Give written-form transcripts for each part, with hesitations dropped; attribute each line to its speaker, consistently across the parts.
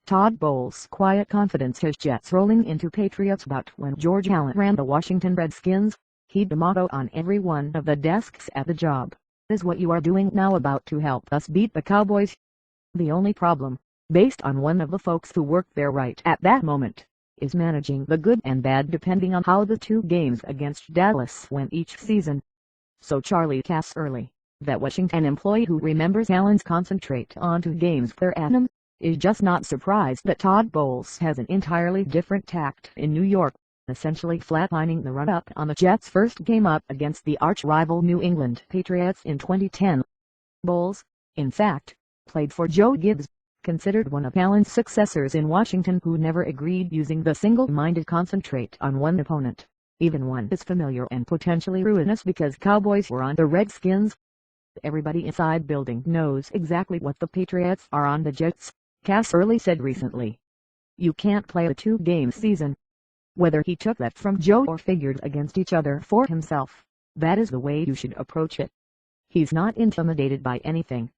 Speaker 1: Todd Bowles' quiet confidence has Jets rolling into Patriots bout when George Allen ran the Washington Redskins. He'd the motto on every one of the desks at the job. Is what you are doing now about to help us beat the Cowboys? The only problem, based on one of the folks who worked there right at that moment, is managing the good and bad depending on how the two games against Dallas went each season. So Charley Casserly, that Washington employee who remembers Allen's concentrate on 2 games per annum, is just not surprised that Todd Bowles has an entirely different tact in New York, essentially flatlining the run-up on the Jets' first game up against the arch-rival New England Patriots in 2010. Bowles, in fact, played for Joe Gibbs, considered one of Allen's successors in Washington, who never agreed using the single-minded concentrate on one opponent, even one is familiar and potentially ruinous because Cowboys were on the Redskins. Everybody inside building knows exactly what the Patriots are on the Jets, Casserly said recently. You can't play a 2-game season. Whether he took that from Joe or figured against each other for himself, that is the way you should approach it. He's not intimidated by anything.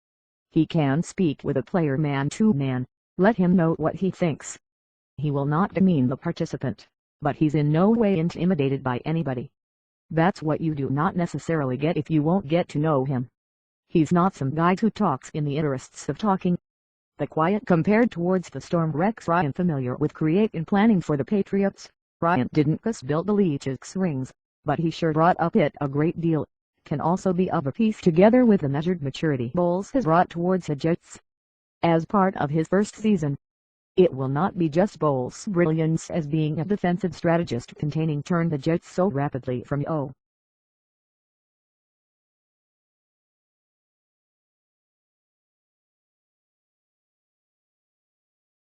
Speaker 1: He can speak with a player man to man, let him know what he thinks. He will not demean the participant, but he's in no way intimidated by anybody. That's what you do not necessarily get if you won't get to know him. He's not some guy who talks in the interests of talking. The quiet compared towards the storm Rex Ryan, familiar with create and planning for the Patriots. Ryan didn't just build the Leach's rings, but he sure brought up it a great deal. Can also be of a piece together with the measured maturity Bowles has brought towards the Jets. As part of his first season, it will not be just Bowles' brilliance as being a defensive strategist containing turned the Jets so rapidly from 0